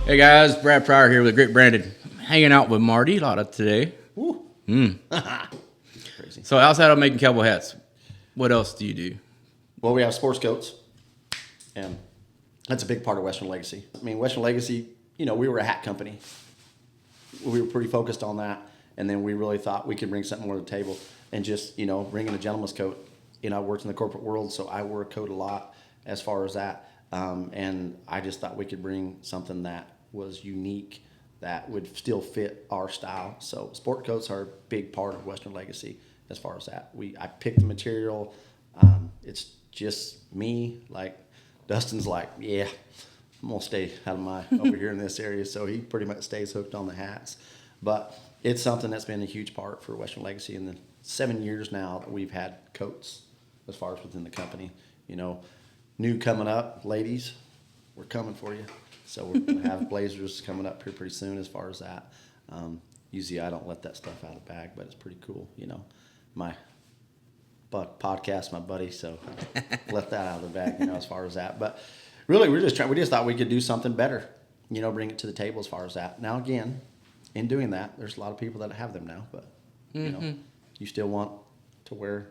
Hey guys, Brad Pryor here with Great Brandon, hanging out with Marty Latta today. Woo. Crazy. So outside of making cowboy hats, what else do you do? Well, we have sports coats, and that's a big part of Western Legacy. I mean, Western Legacy, we were a hat company. We were pretty focused on that, and then we really thought we could bring something more to the table and just, bring in a gentleman's coat. I worked in the corporate world, so I wore a coat a lot as far as that, and I just thought we could bring something that was unique that would still fit our style. So sport coats are a big part of Western Legacy as far as that. I picked the material. It's just me. Like Dustin's like, yeah, I'm gonna stay out of my over here in this area. So he pretty much stays hooked on the hats. But it's something that's been a huge part for Western Legacy in the 7 years now that we've had coats as far as within the company. New coming up, ladies, we're coming for you. So we're going to have blazers coming up here pretty soon as far as that. Usually I don't let that stuff out of the bag, but it's pretty cool. My podcast, my buddy, so let that out of the bag, as far as that. But really, we just thought we could do something better, bring it to the table as far as that. Now, again, in doing that, there's a lot of people that have them now, but, you still want to wear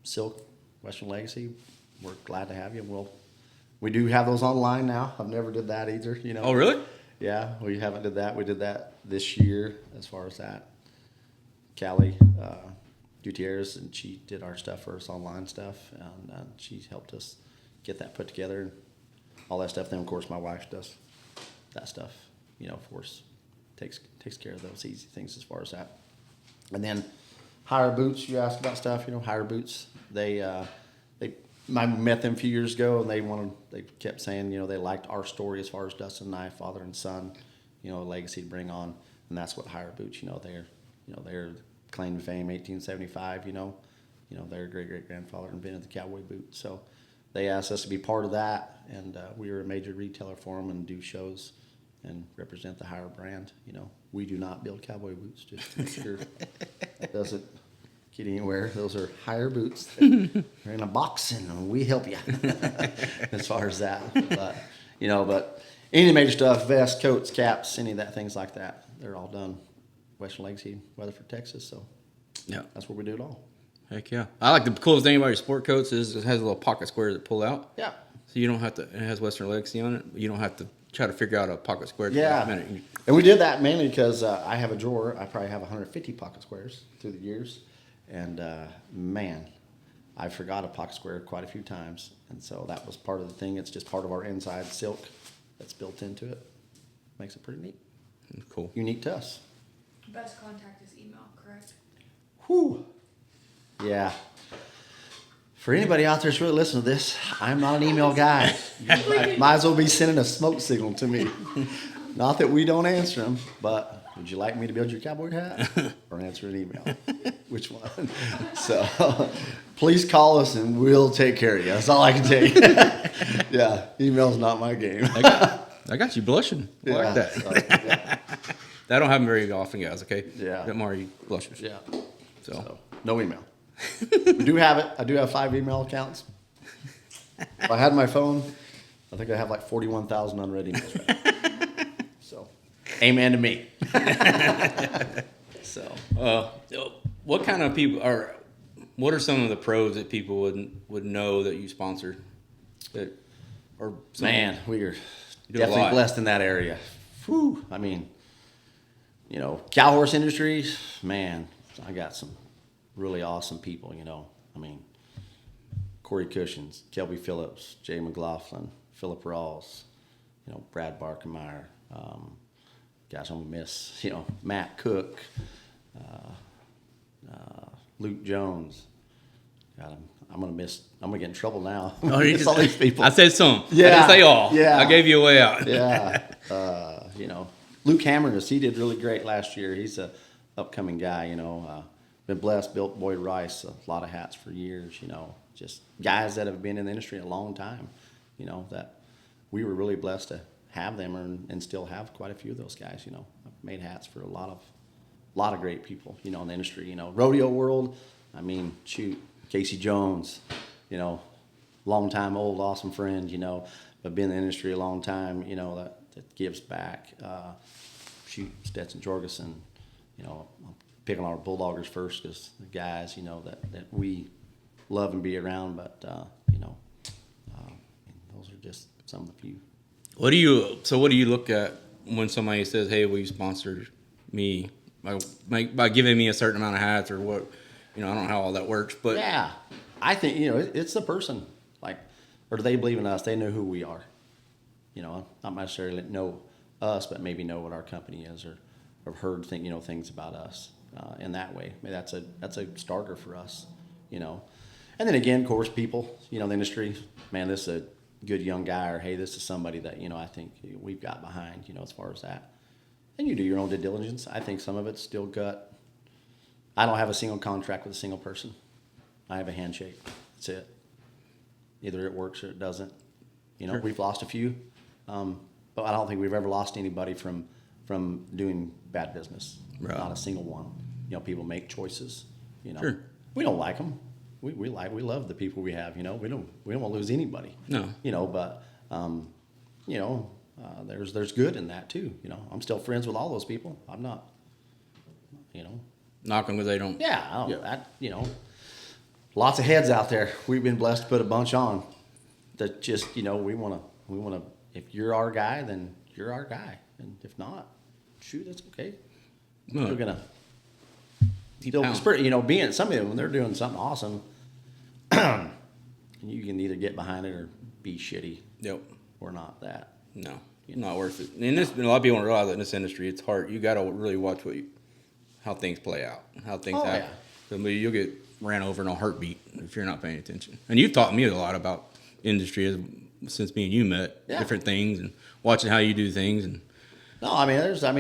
silk Western Legacy, we're glad to have you. We do have those online now. I've never did that either. Oh, really? Yeah, we haven't did that. We did that this year as far as that. Callie Gutierrez, and she did our stuff for us, online stuff, and she helped us get that put together and all that stuff. Then, of course, my wife does that stuff, for us, takes care of those easy things as far as that. And then hire boots, you asked about stuff, hire boots. I met them a few years ago, and they kept saying, they liked our story as far as Dustin and I, father and son, a legacy to bring on, and that's what Hire Boots, they're claim to fame, 1875, their great-great-grandfather invented the cowboy boot, so they asked us to be part of that, and we were a major retailer for them and do shows and represent the Hire brand. We do not build cowboy boots, just to make sure it doesn't get anywhere. Those are Hire boots. They're in a box, and we help you as far as that. But but any major stuff, vests, coats, caps, any of that, things like that, they're all done Western Legacy, Weatherford, Texas. So yeah, that's where we do it all. Heck yeah! I like the coolest thing about your sport coats is it has a little pocket square that pull out. Yeah. So you don't have to. It has Western Legacy on it. You don't have to try to figure out a pocket square. Yeah. And we did that mainly because I have a drawer. I probably have 150 pocket squares through the years. And, man, I forgot a pocket square quite a few times. And so that was part of the thing. It's just part of our inside silk that's built into it. Makes it pretty neat. Cool. Unique to us. Best contact is email, correct? Whew. Yeah. For anybody out there that's really listening to this, I'm not an email guy. You might as well be sending a smoke signal to me. Not that we don't answer them, but would you like me to build your cowboy hat or answer an email? Which one? So please call us and we'll take care of you. That's all I can tell you. Yeah, email's not my game. I got you blushing. I like that. So, yeah. That don't happen very often, guys, okay? Yeah. That Marty blushes. Yeah. So No email. We do have it. I do have 5 email accounts. If I had my phone, I think I have like 41,000 unread emails right now. So, amen to me. So, what kind of people are? What are some of the pros that people would know that you sponsor? Man, we are definitely blessed in that area. Whew. I mean, cow horse industry, man, I got some really awesome people, I mean, Corey Cushions, Kelby Phillips, Jay McLaughlin, Philip Rawls, Brad Barkemeyer, gosh, I'm going to miss, Matt Cook, Luke Jones. God, I'm going to get in trouble now. Oh, you all these people. I said some. Yeah. I didn't say all. Yeah. I gave you a way out. Yeah. Luke Hammerness, he did really great last year. He's a upcoming guy, been blessed, built Boyd Rice, a lot of hats for years, just guys that have been in the industry a long time, that we were really blessed to have them and still have quite a few of those guys, I've made hats for a lot of great people, in the industry, rodeo world. I mean, shoot, Casey Jones, long time old awesome friend, but been in the industry a long time, that that gives back. Shoot, Stetson Jorgensen, you know, I'm picking on our Bulldoggers first because the guys, you know, that we love and be around, but, you know, those are just some of the few. What do you look at when somebody says, "Hey, will you sponsor me by giving me a certain amount of hats or what?" You know, I don't know how all that works, but Yeah, I think, you know, it's the person, like, or do they believe in us? They know who we are. You know, not necessarily know us, but maybe know what our company is, or have heard things about us in that way. I mean, that's a starter for us, you know. And then again, of course, people, you know, the industry, man, this is a good young guy, or hey, this is somebody that, you know, I think we've got behind, you know, as far as that. And you do your own due diligence. I think some of it's still gut. I don't have a single contract with a single person. I have a handshake. That's it. Either it works or it doesn't. You know, Sure. We've lost a few, but I don't think we've ever lost anybody from doing bad business. Right. Not a single one. You know, people make choices. You know, Sure. We don't like them. We love the people we have. You know, we don't want to lose anybody. No. You know, but you know, there's good in that too. You know, I'm still friends with all those people. I'm not. You know. knock them because they don't. Yeah, I don't, Yeah. That, you know, lots of heads out there. We've been blessed to put a bunch on. That just, you know, we want to. If you're our guy, then you're our guy, and if not, shoot, that's okay. No. We're gonna Deep still, down. you know, being somebody when they're doing something awesome, you can either get behind it or be shitty Yep. or not that. No, not worth it. And a lot of people don't realize that in this industry, it's hard. You got to really watch how things play out, how things Oh, happen. I mean, you'll get ran over in a heartbeat if you're not paying attention. And you've taught me a lot about industry since me and you met, Yeah. different things and watching how you do things. And No, I mean,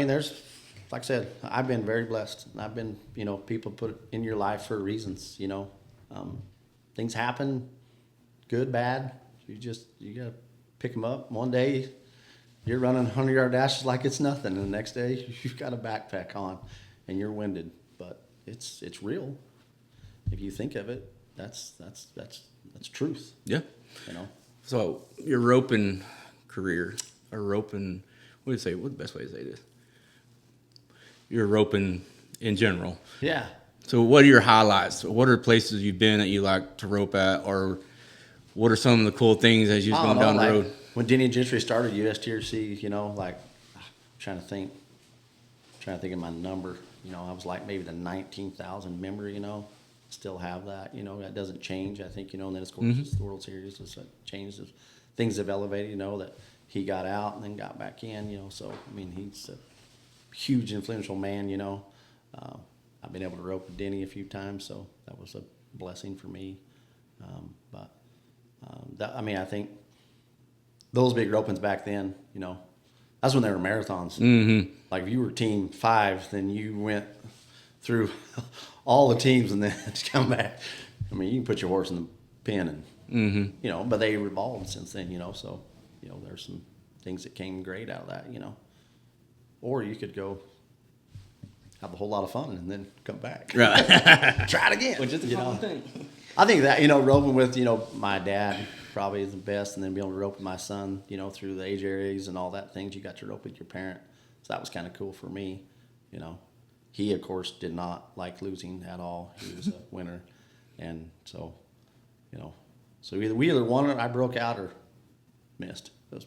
there's, like I said, I've been very blessed. I've been, you know, people put in your life for reasons, you know. Things happen, good, bad. You gotta pick them up. One day, you're running 100-yard dashes like it's nothing, and the next day, you've got a backpack on, and you're winded. But it's real. If you think of it, that's truth, yeah. you know. So your roping career, or roping, what do you say? What's the best way to say this? Your roping in general. Yeah. So what are your highlights? What are places you've been that you like to rope at, or what are some of the cool things as you've I gone don't know, down the like, road? when Denny and Gentry started USTRC, you know, like, I'm trying to think of my number. You know, I was like maybe the 19,000 member, you know, still have that, you know, that doesn't change. I think, you know, and then of course it's the World Series, it's changed. Things have elevated, you know, that he got out and then got back in, you know, so, I mean, he's a huge influential man, you know. I've been able to rope with Denny a few times, so that was a blessing for me. I mean, I think those big ropings back then, you know, that's when they were marathons. Mm-hmm. Like if you were team 5, then you went through all the teams and then to come back. I mean, you can put your horse in the pen and, you know, but they evolved since then, you know, so, you know, there's some things that came great out of that, you know. Or you could go have a whole lot of fun and then come back. Right. Try it again. Which is a you common know. thing. I think that, you know, roping with, you know, my dad probably is the best, and then being able to rope with my son, you know, through the age areas and all that things. You got to rope with your parent. So that was kind of cool for me, you know. He, of course, did not like losing at all. He was a winner. And so, you know, so we either won it, I broke out, or missed. It was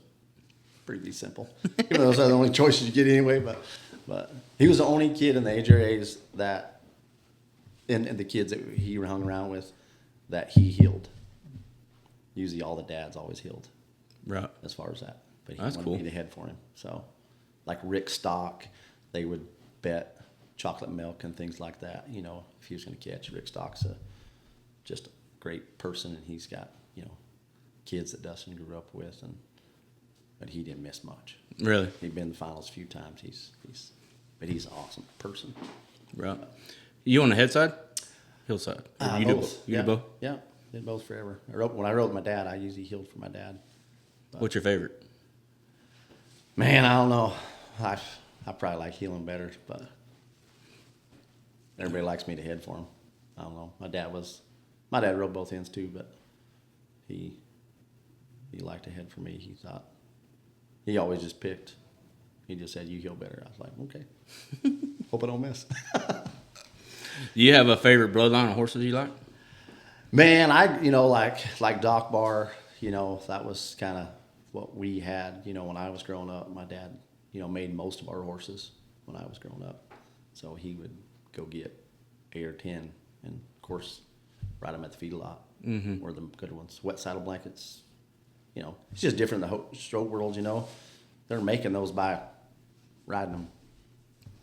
pretty simple. Even though those are the only choices you get anyway, but he was the only kid in the age areas that, and the kids that he hung around with, that he healed. Usually all the dads always healed Right. as far as that. But he That's wanted cool. me to head for him. So, like Rick Stock, they would bet chocolate milk and things like that, you know, if he was going to catch. Rick Stock's just a great person, and he's got, you know, kids that Dustin grew up with, but he didn't miss much. Really? He'd been in the finals a few times. But he's an awesome person. Right. You on the head side? Hillside? Or you Both. do both? Yeah, did both forever. When I rode with my dad, I usually healed for my dad. What's your favorite? Man, I don't know. I probably like healing better, but everybody likes me to head for him. I don't know. My dad rode both ends too, but he liked to head for me. He always just picked He just said, you heal better. I was like, okay. Hope I don't miss. Do you have a favorite bloodline of horses you like? Man, like Doc Bar, that was kind of what we had, when I was growing up. My dad, made most of our horses when I was growing up. So he would go get 8 or 10 and, of course, ride them at the feedlot. Mm-hmm. Were the good ones. Wet saddle blankets, it's just different in the stroke world, They're making those by riding them.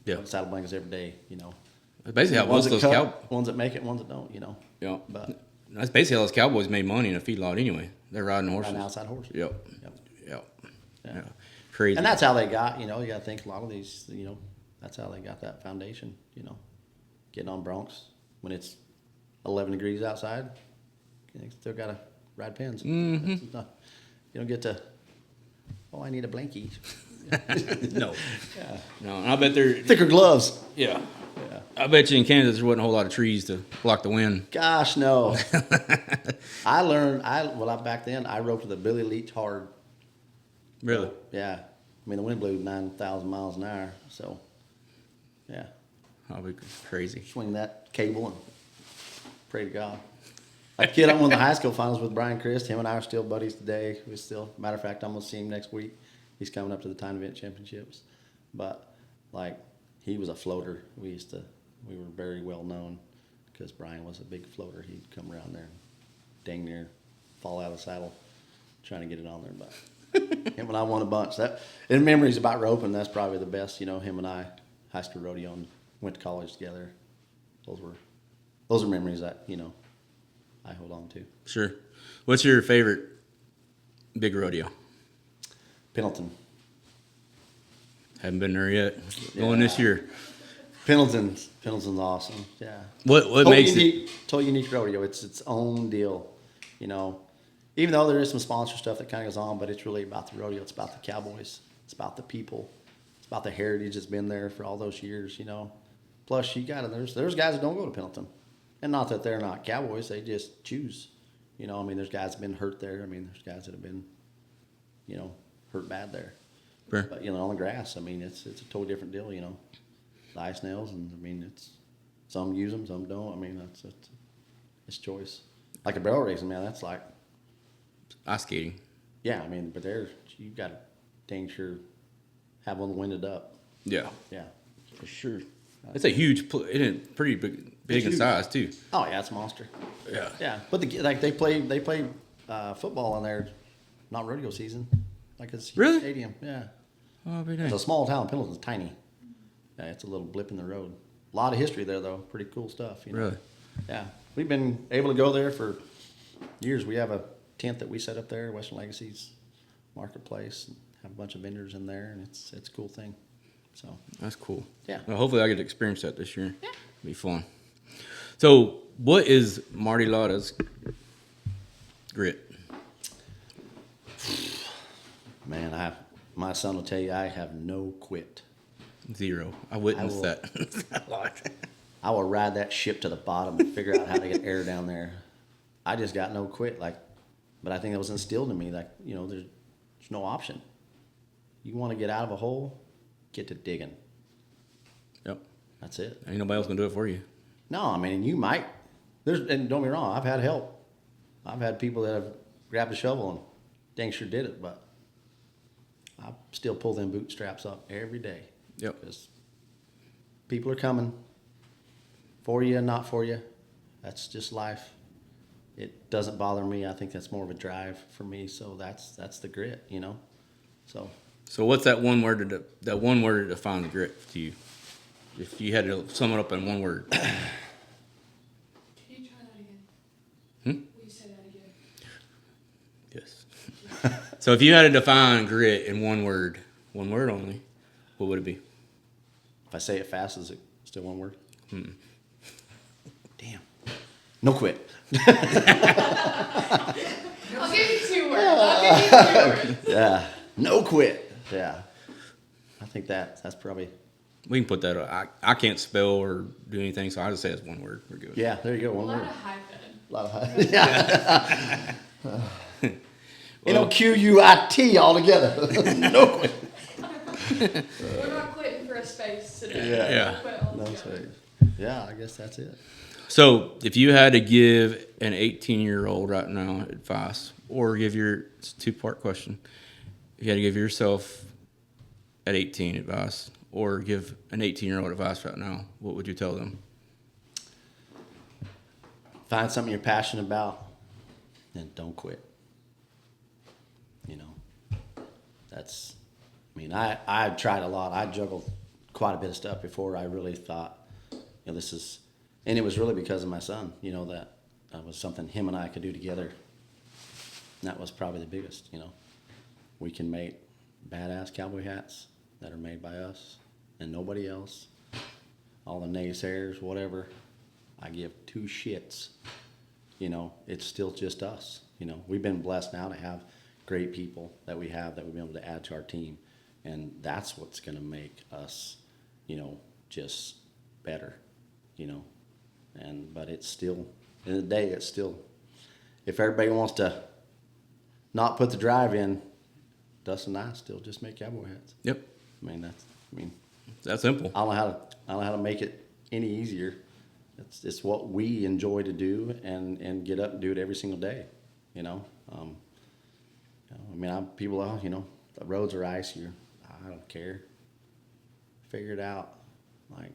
Yeah. Wet saddle blankets every day, That's basically how Ones most that of those cut, ones that make it, ones that don't, Yeah. But That's basically how those cowboys made money in a feedlot anyway. They're riding horses. riding outside horses. Yep. Yep. Yeah. Crazy. And that's how they got, you got to think a lot of these, that's how they got that foundation, getting on broncs when it's 11 degrees outside. You still got to ride pins. Mm-hmm. You don't get to, I need a blankie. No. Yeah. No. And I bet they're Thicker gloves. Yeah. Yeah. I bet you in Kansas there wasn't a whole lot of trees to block the wind. Gosh, no. I learned, back then, I roped with a Billy Leach hard. Really? Yeah. I mean, the wind blew 9,000 miles an hour, so, yeah. That'll be crazy. Swing that cable and pray to God. That kid I won the high school finals with, Brian Christ. Him and I are still buddies today. Matter of fact, I'm going to see him next week. He's coming up to the time event championships. But, he was a floater. We were very well known because Brian was a big floater. He'd come around there and dang near fall out of the saddle trying to get it on there. But him and I won a bunch. And memories about roping, that's probably the best. Him and I, high school rodeo, and went to college together. Those are memories that, I hold on to. Sure. What's your favorite big rodeo? Pendleton. Haven't been there yet. Going this year. Pendleton's awesome. Yeah. What makes it? Totally unique rodeo. It's its own deal. Even though there is some sponsor stuff that kind of goes on, but it's really about the rodeo. It's about the cowboys. It's about the people. It's about the heritage that's been there for all those years. Plus, there's guys that don't go to Pendleton, and not that they're not cowboys. They just choose. There's guys that have been hurt there. There's guys that have been, hurt bad there. Sure. But on the grass, it's a totally different deal. The ice nails, and it's some use them, some don't. It's choice. Like a barrel racing, man, that's like Ice skating. Yeah, but you've got to dang sure have one winded up. Yeah. Yeah. For sure. It's a huge, pretty big in size too. Oh yeah, it's a monster. Yeah. Yeah, but they play football in there, not rodeo season, like it's a Really? stadium. Yeah. Oh, very It's nice. a small town. Pendleton's tiny. Yeah, it's a little blip in the road. A lot of history there though. Pretty cool stuff. Really? Yeah, we've been able to go there for years. We have a tent that we set up there, Western Legacy's marketplace, and have a bunch of vendors in there, and it's a cool thing. So That's cool. Yeah. Well, hopefully I get to experience that this year. Yeah. Be fun. So, what is Marty Latta's grit? Man, my son will tell you I have no quit. 0. I witnessed that. I will ride that ship to the bottom and figure out how to get air down there. I just got no quit, but I think that was instilled in me, there's no option. You want to get out of a hole, get to digging. Yep. That's it. Ain't nobody else gonna do it for you. No, and you might. And don't get me wrong, I've had help. I've had people that have grabbed a shovel and dang sure did it, but I still pull them bootstraps up every day. Yep. Because people are coming for you and not for you. That's just life. It doesn't bother me. I think that's more of a drive for me. So that's the grit, So what's that one word to define the grit to you? If you had to sum it up in one word. Can you try that again? Will you say that again? Yes. So if you had to define grit in one word only, what would it be? if I say it fast, is it still one word? Damn. No quit. I'll give you 2 words. Yeah. No quit. Yeah. I think that's probably. We can put that up. I can't spell or do anything, so I just say it's one word. We're good. Yeah, there you go. A One lot word. of hyphen. A lot of hyphen. Yeah. N-O-Q-U-I-T all together. No quit. We're not quitting for a space today. Yeah. Yeah. We'll quit No altogether. space. Yeah, I guess that's it. So, if you had to give an 18-year-old right now advice, or give it's a two-part question. If you had to give yourself at 18 advice, or give an 18-year-old advice right now, what would you tell them? Find something you're passionate about and don't quit. You know, that's, I mean, I tried a lot. I juggled quite a bit of stuff before I really thought, you know, this is, and it was really because of my son, you know, that was something him and I could do together. And that was probably the biggest, you know. We can make badass cowboy hats that are made by us and nobody else. All the naysayers, whatever, I give two shits. You know, it's still just us. You know, we've been blessed now to have great people that we've been able to add to our team. And that's what's going to make us, you know, just better, you know. But it's still, in the day, it's still, if everybody wants to not put the drive in, Dustin and I still just make cowboy hats. Yep. I mean, That's simple. I don't know how to make it any easier. It's what we enjoy to do and get up and do it every single day, you know. I mean, people are, you know, the roads are icy. I don't care. Figure it out. Like,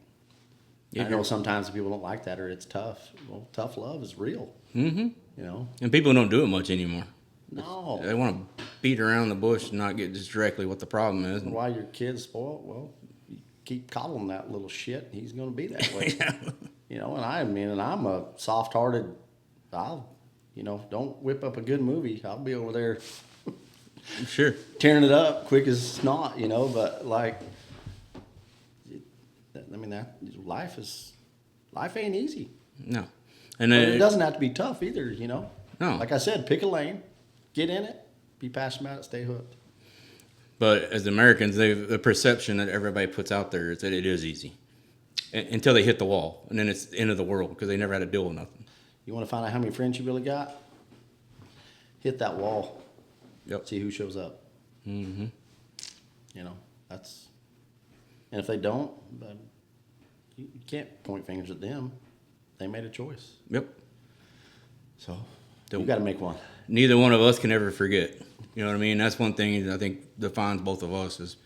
Yeah, I know sometimes people don't like that or it's tough. Well, tough love is real. Mm-hmm. You know. And people don't do it much anymore. No. They want to beat around the bush and not get just directly what the problem is. Why your kid's spoiled? Well, you keep coddling that little shit, he's going to be that way. Yeah. You know, and I'm a soft-hearted. You know, don't whip up a good movie. I'll be over there Sure. tearing it up quick as snot, you know. But like, I mean, life ain't easy. No. And But it doesn't have to be tough either, you know. No. Like I said, pick a lane, get in it, be passionate about it, stay hooked. But as Americans, the perception that everybody puts out there is that it is easy until they hit the wall, and then it's the end of the world because they never had to deal with nothing. You want to find out how many friends you really got? Hit that wall. Yep. See who shows up. Mm-hmm. You know, and if they don't, then you can't point fingers at them. They made a choice. Yep. So you got to make one. Neither one of us can ever forget. You know what I mean? That's one thing I think defines both of us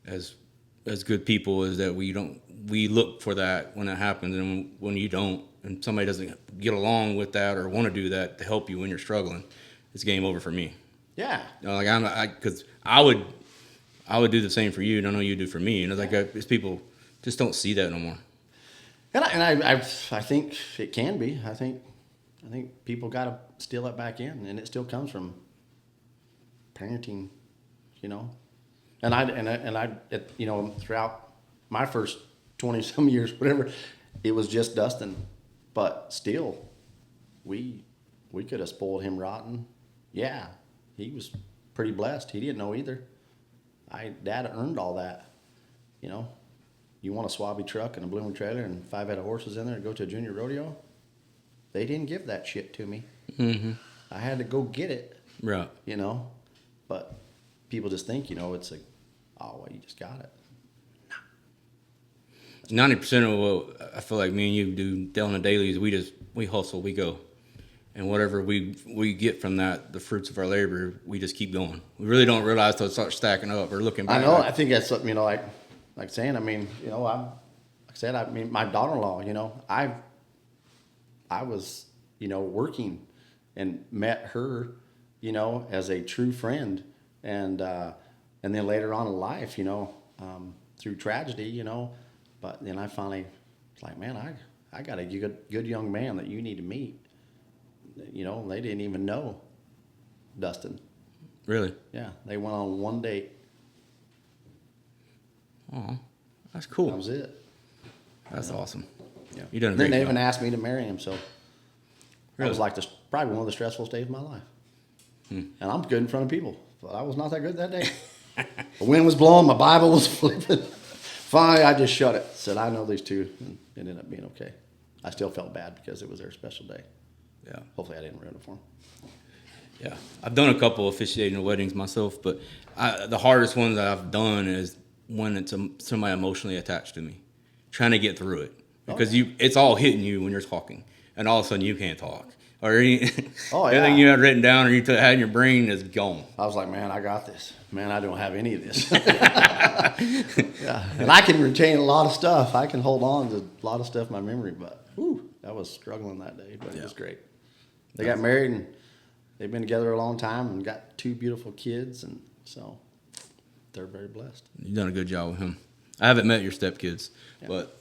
as good people is that we look for that when it happens, and when you don't, and somebody doesn't get along with that or want to do that to help you when you're struggling, it's game over for me. Yeah. You know, like because I would do the same for you, and I know you do for me, and it's like it's people just don't see that no more. And I think it can be. I think people got to steal it back in, and it still comes from parenting, you know. And I you know, throughout my first 20-some years, whatever, it was just Dustin, but still, we could have spoiled him rotten. Yeah, he was pretty blessed. He didn't know either. Dad earned all that, you know. You want a Swabby truck and a blooming trailer and 5 head of horses in there and go to a junior rodeo? They didn't give that shit to me. Mm-hmm. I had to go get it, Right. you know. But people just think, you know, it's like, oh, well, you just got it. 90% of what I feel like me and you do on the daily is we hustle, we go. And whatever we get from that, the fruits of our labor, we just keep going. We really don't realize till it starts stacking up or looking back. I know. I think that's something, you know, like saying, I mean, you know, I mean, my daughter-in-law, you know, I was, you know, working and met her, you know, as a true friend. And then later on in life, you know, through tragedy, you know, but then I finally, it's like, man, I got a good young man that you need to meet. You know, they didn't even know Dustin. Really? Yeah, they went on one date. Oh, that's cool. That was it. That's awesome. Yeah. You done a Then great they job. even asked me to marry him, so that Really? was like probably one of the stressful days of my life. And I'm good in front of people, but I was not that good that day. The wind was blowing, my Bible was flipping. Finally, I just shut it. Said, I know these two, and it ended up being okay. I still felt bad because it was their special day. Yeah. Hopefully, I didn't ruin it for them. Yeah, I've done a couple officiating weddings myself, but the hardest ones that I've done is when it's somebody emotionally attached to me, trying to get through it because it's all hitting you when you're talking, and all of a sudden you can't talk, or everything you had written down or you had in your brain is gone. I was like, man, I got this. Man, I don't have any of this. Yeah. And I can retain a lot of stuff. I can hold on to a lot of stuff in my memory, but I was struggling that day, but it was great. They got married, and they've been together a long time and got 2 beautiful kids, and so they're very blessed. You've done a good job with him. I haven't met your stepkids, but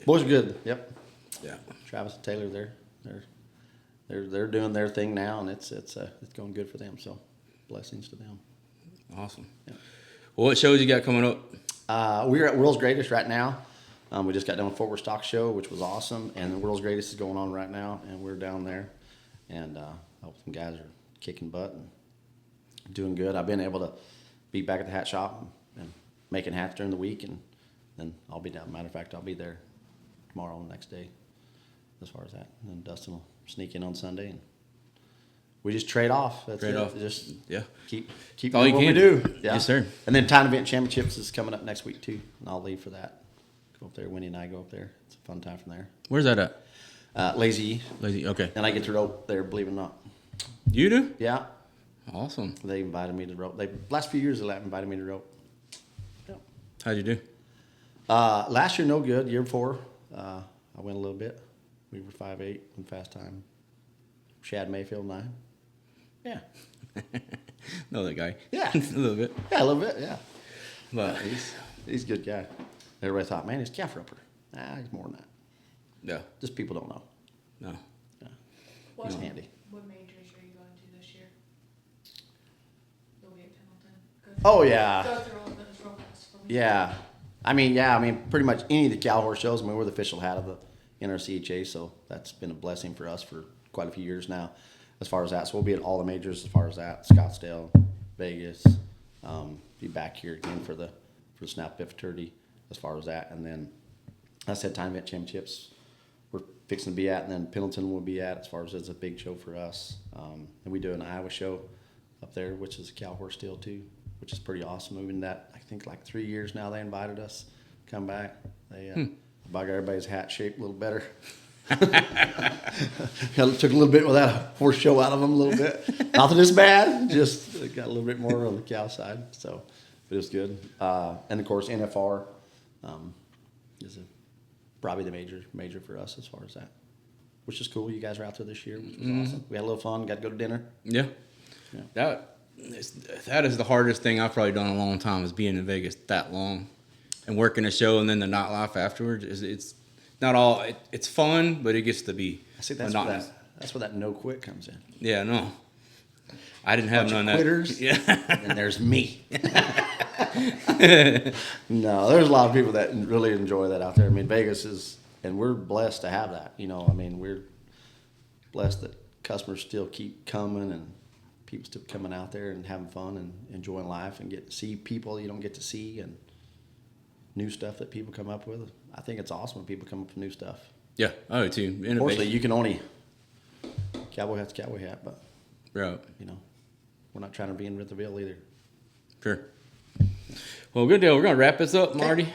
Boys are good. Yep. Yeah. Travis and Taylor, they're doing their thing now, and it's going good for them. So blessings to them. Awesome. Yeah. Well, what shows you got coming up? We're at World's Greatest right now. We just got done with Fort Worth Stock Show, which was awesome, and the World's Greatest is going on right now, and we're down there, and some guys are kicking butt and doing good. I've been able to be back at the hat shop and making hats during the week, and then I'll be down. Matter of fact, I'll be there tomorrow and the next day as far as that. And then Dustin will sneak in on Sunday, and we just trade off. That's Trade it. off. Just keep all doing you what we can do. Yeah. Yes, sir. And then Time Event Championships is coming up next week too, and I'll leave for that. Go up there. Winnie and I go up there. It's a fun time from there. Where's that at? Lazy. Okay. And I get to rope there, believe it or not. You do? Yeah. Awesome. They invited me to rope. Last few years they invited me to rope. Yeah. How'd you do? Last year, no good. Year before, I went a little bit. We were 5'8" in fast time. Shad Mayfield and I. Yeah. Know that guy. Yeah. A little bit. Yeah, a little bit, yeah. But He's a good guy. Everybody thought, man, he's a calf roper. Nah, he's more than that. yeah. Just people don't know. No. Yeah. What, He's handy. what majors are you going to this year? You'll be at Pendleton. Oh, yeah. Go through all of those real fast for me. Yeah. I mean, pretty much any of the cow horse shows. I mean, we're the official hat of the NRCHA, so that's been a blessing for us for quite a few years now as far as that. So we'll be at all the majors as far as that. Scottsdale, Vegas, be back here again for the Snap Biff Fraternity as far as that. And then I said Time Event Championships we're fixing to be at, and then Pendleton will be at as far as it's a big show for us. And we do an Iowa show up there, which is a cow horse deal too, which is pretty awesome. We've been that, I think, like 3 years now. They invited us to come back. They got everybody's hat shaped a little better. Took a little bit with that horse show out of them a little bit. Not that it's bad, just got a little bit more on the cow side. So it was good. And of course, NFR is probably the major for us as far as that, which is cool. You guys were out there this year, which was awesome. We had a little fun. Got to go to dinner. Yeah. Yeah. That is the hardest thing I've probably done in a long time, is being in Vegas that long and working a show and then the nightlife afterwards. It's not all, it's fun, but it gets to be I see that's monotonous. That's where that no quit comes in. Yeah, no. I didn't have none of that. Quitters. Yeah. And there's me. No, there's a lot of people that really enjoy that out there. I mean, Vegas is, and we're blessed to have that. You know, I mean, we're blessed that customers still keep coming and people still coming out there and having fun and enjoying life and get to see people you don't get to see and new stuff that people come up with. I think it's awesome when people come up with new stuff. Yeah, I do too. Innovation. Unfortunately, you can only cowboy hat's a cowboy hat, but Right. you know, we're not trying to be in Rentheville either. Sure. Well, good deal. We're going to wrap this up, Marty.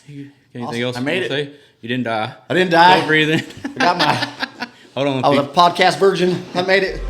Anything Awesome. else I you made want to say? You didn't die. I didn't die. Still breathing. I got my. Hold on. I was a podcast virgin. I made it.